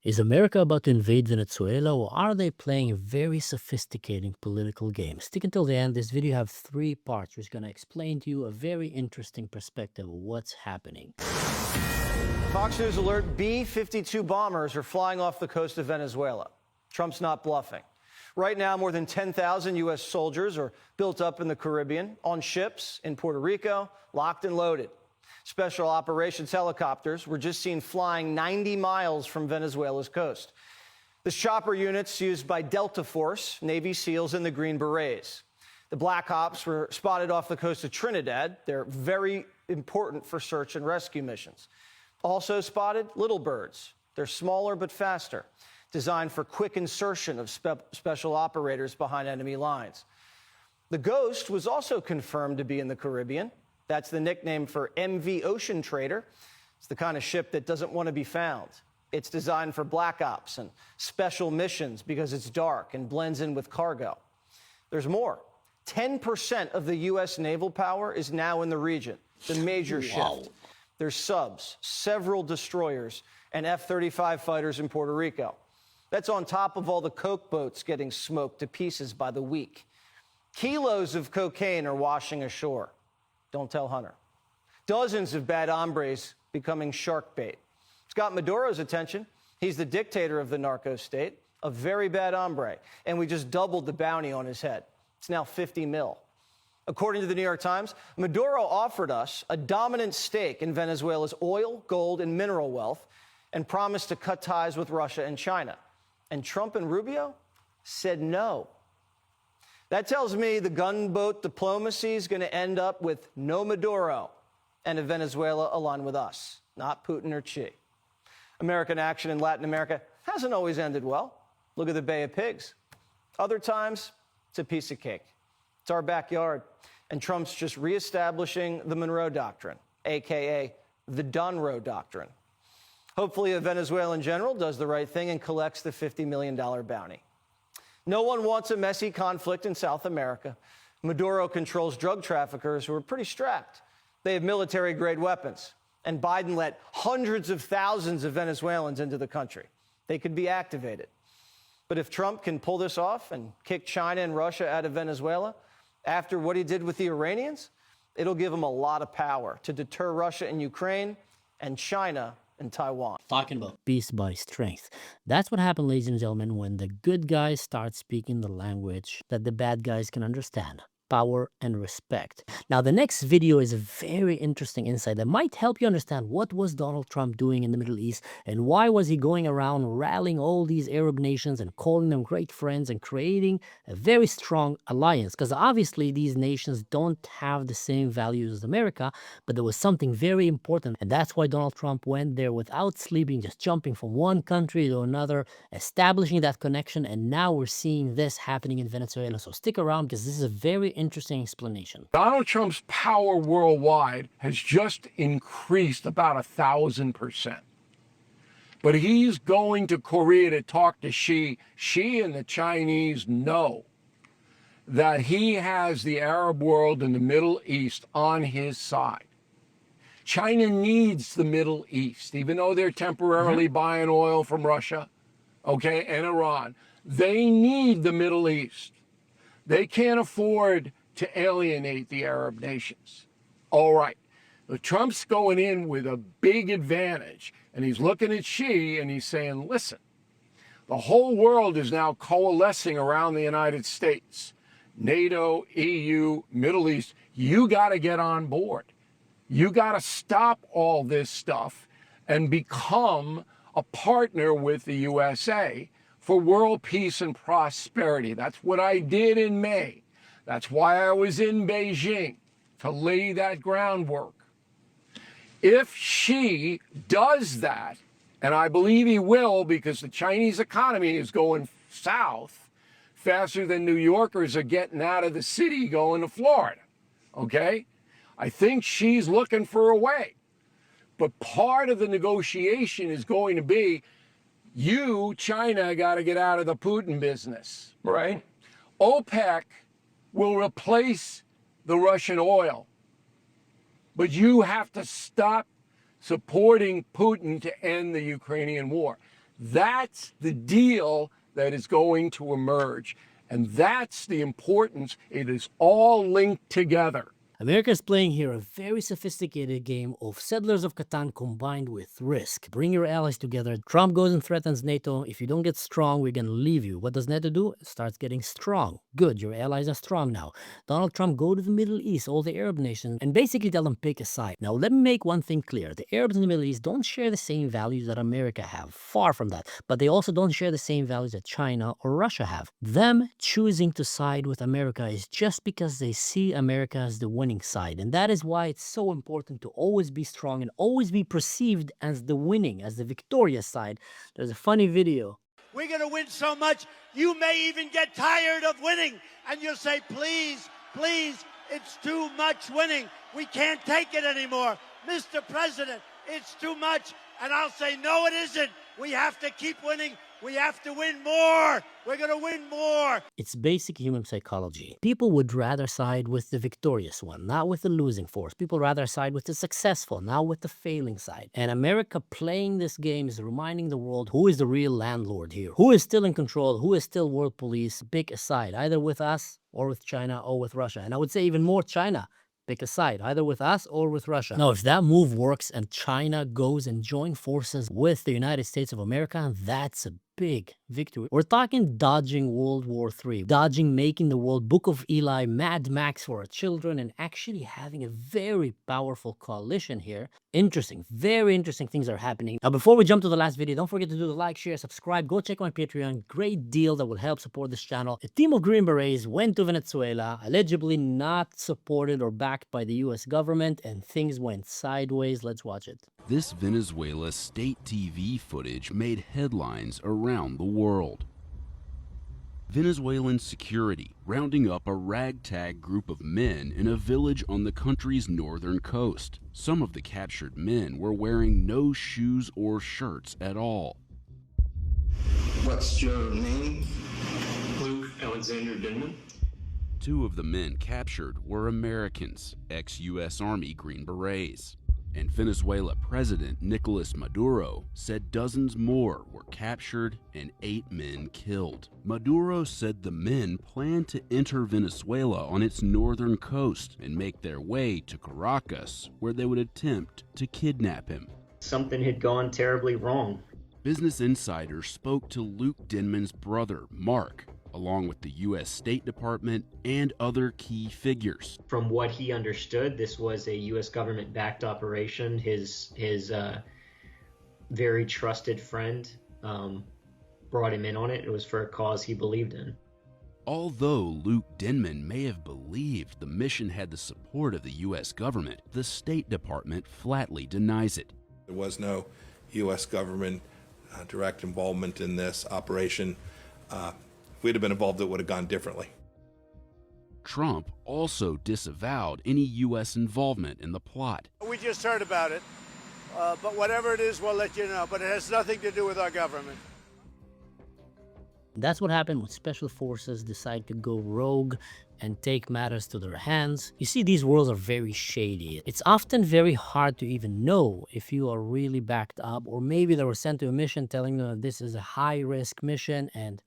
Is America about to invade Venezuela, or are they playing a very sophisticated political game? Stick until the end. This video have 3 parts, which is going to explain to you a very interesting perspective of what's happening. Fox News alert, B-52 bombers are flying off the coast of Venezuela. Trump's not bluffing. Right now, more than 10,000 U.S. soldiers are built up in the Caribbean, on ships in Puerto Rico, locked and loaded. Special operations helicopters were just seen flying 90 miles from Venezuela's coast. The chopper units used by Delta Force, Navy SEALs, and the Green Berets. The Black Ops were spotted off the coast of Trinidad. They're very important for search and rescue missions. Also spotted little birds. They're smaller but faster, designed for quick insertion of special operators behind enemy lines. The Ghost was also confirmed to be in the Caribbean. That's the nickname for MV Ocean Trader. It's the kind of ship that doesn't want to be found. It's designed for black ops and special missions because it's dark and blends in with cargo. There's more. 10% of the U.S. naval power is now in the region, the major shift. There's subs, several destroyers, and F-35 fighters in Puerto Rico. That's on top of all the coke boats getting smoked to pieces by the week. Kilos of cocaine are washing ashore. Don't tell Hunter. Dozens of bad hombres becoming shark bait. It's got Maduro's attention. He's the dictator of the narco state, a very bad hombre, and we just doubled the bounty on his head. It's now 50 mil. According to the New York Times, Maduro offered us a dominant stake in Venezuela's oil, gold, and mineral wealth and promised to cut ties with Russia and China. And Trump and Rubio said no. That tells me the gunboat diplomacy is going to end up with no Maduro and a Venezuela aligned with us, not Putin or Xi. American action in Latin America hasn't always ended well. Look at the Bay of Pigs. Other times, it's a piece of cake. It's our backyard. And Trump's just reestablishing the Monroe Doctrine, a.k.a. the Dunroe Doctrine. Hopefully, a Venezuelan general does the right thing and collects the $50 million bounty. No one wants a messy conflict in South America. Maduro controls drug traffickers who are pretty strapped. They have military-grade weapons. And Biden let hundreds of thousands of Venezuelans into the country. They could be activated. But if Trump can pull this off and kick China and Russia out of Venezuela, after what he did with the Iranians, it'll give him a lot of power to deter Russia and Ukraine and China and Taiwan. Talking about peace by strength. That's what happened, ladies and gentlemen, when the good guys start speaking the language that the bad guys can understand. Power and respect. Now, the next video is a very interesting insight that might help you understand what was Donald Trump doing in the Middle East and why was he going around rallying all these Arab nations and calling them great friends and creating a very strong alliance. Because obviously these nations don't have the same values as America, but there was something very important. And that's why Donald Trump went there without sleeping, just jumping from one country to another, establishing that connection. And now we're seeing this happening in Venezuela. So stick around because this is a very interesting explanation. Donald Trump's power worldwide has just increased about 1,000%. But he's going to Korea to talk to Xi. Xi and the Chinese know that he has the Arab world and the Middle East on his side. China needs the Middle East, even though they're temporarily buying oil from Russia, okay, and Iran. They need the Middle East. They can't afford to alienate the Arab nations. All right, Trump's going in with a big advantage, and he's looking at Xi and he's saying, listen, the whole world is now coalescing around the United States. NATO, EU, Middle East, you got to get on board. You got to stop all this stuff and become a partner with the USA for world peace and prosperity. That's what I did in May. That's why I was in Beijing, to lay that groundwork. If Xi does that, and I believe he will because the Chinese economy is going south faster than New Yorkers are getting out of the city going to Florida, okay? I think Xi's looking for a way. But part of the negotiation is going to be, you, China, got to get out of the Putin business, right? OPEC will replace the Russian oil, but you have to stop supporting Putin to end the Ukrainian war. That's the deal that is going to emerge. And that's the importance. It is all linked together. America is playing here a very sophisticated game of Settlers of Catan combined with risk. Bring your allies together. Trump goes and threatens NATO. If you don't get strong, we're going to leave you. What does NATO do? It starts getting strong. Good, your allies are strong now. Donald Trump go to the Middle East, all the Arab nations, and basically tell them pick a side. Now, let me make one thing clear. The Arabs in the Middle East don't share the same values that America have. Far from that. But they also don't share the same values that China or Russia have. Them choosing to side with America is just because they see America as the winning side. And that is why it's so important to always be strong and always be perceived as the winning, as the victorious side. There's a funny video. We're going to win so much, you may even get tired of winning. And you'll say, please, please, it's too much winning. We can't take it anymore. Mr. President, it's too much. And I'll say, no, it isn't. We have to keep winning. We have to win more. We're going to win more. It's basic human psychology. People would rather side with the victorious one, not with the losing force. People rather side with the successful, not with the failing side. And America playing this game is reminding the world who is the real landlord here. Who is still in control? Who is still world police? Pick a side, either with us or with China or with Russia. And I would say even more China. Pick a side, either with us or with Russia. Now, if that move works and China goes and joins forces with the United States of America, that's a big victory. We're talking dodging World War III, dodging making the world Book of Eli, Mad Max for our children, and actually having a very powerful coalition here. Interesting, very interesting things are happening. Now, before we jump to the last video, don't forget to do the like, share, subscribe. Go check my Patreon. Great deal that will help support this channel. A team of Green Berets went to Venezuela, allegedly not supported or backed by the US government, and things went sideways. Let's watch it. This Venezuela state TV footage made headlines around the world. Venezuelan security rounding up a ragtag group of men in a village on the country's northern coast. Some of the captured men were wearing no shoes or shirts at all. What's your name? Luke Alexander Denman. Two of the men captured were Americans, ex-U.S. Army Green Berets. And Venezuela President Nicolas Maduro said dozens more were captured and 8 men killed. Maduro said the men planned to enter Venezuela on its northern coast and make their way to Caracas, where they would attempt to kidnap him. Something had gone terribly wrong. Business Insider spoke to Luke Denman's brother, Mark, along with the U.S. State Department and other key figures. From what he understood, this was a U.S. government-backed operation. His very trusted friend brought him in on it. It was for a cause he believed in. Although Luke Denman may have believed the mission had the support of the U.S. government, the State Department flatly denies it. There was no U.S. government direct involvement in this operation. If we'd have been involved, it would have gone differently. Trump also disavowed any U.S. involvement in the plot. We just heard about it, but whatever it is, we'll let you know. But it has nothing to do with our government. That's what happened when special forces decide to go rogue and take matters to their hands. You see, these worlds are very shady. It's often very hard to even know if you are really backed up, or maybe they were sent to a mission telling them that this is a high-risk mission, and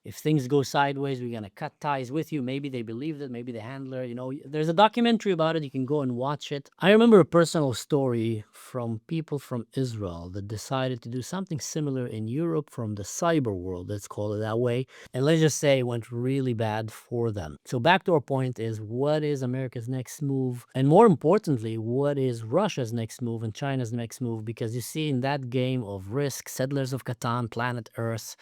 if things go sideways, we're going to cut ties with you. Maybe they believed it. Maybe the handler, you know, there's a documentary about it. You can go and watch it. I remember a personal story from people from Israel that decided to do something similar in Europe from the cyber world, let's call it that way. And let's just say it went really bad for them. So back to our point is, what is America's next move? And more importantly, what is Russia's next move and China's next move? Because you see, in that game of risk, Settlers of Catan, Planet Earth,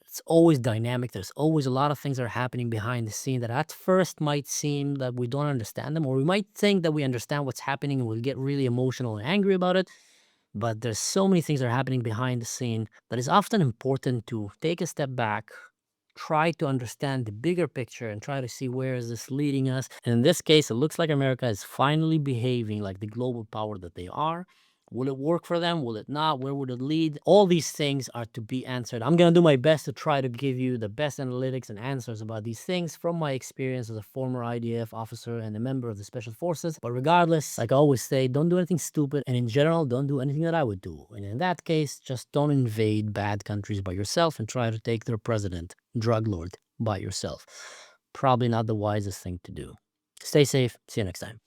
it's always dynamic. There's always a lot of things that are happening behind the scene that at first might seem that we don't understand them, or we might think that we understand what's happening and we'll get really emotional and angry about it. But there's so many things that are happening behind the scene that it's often important to take a step back, try to understand the bigger picture and try to see where is this leading us. And in this case, it looks like America is finally behaving like the global power that they are. Will it work for them? Will it not? Where would it lead? All these things are to be answered. I'm going to do my best to try to give you the best analytics and answers about these things from my experience as a former IDF officer and a member of the Special Forces. But regardless, like I always say, don't do anything stupid. And in general, don't do anything that I would do. And in that case, just don't invade bad countries by yourself and try to take their president, drug lord, by yourself. Probably not the wisest thing to do. Stay safe. See you next time.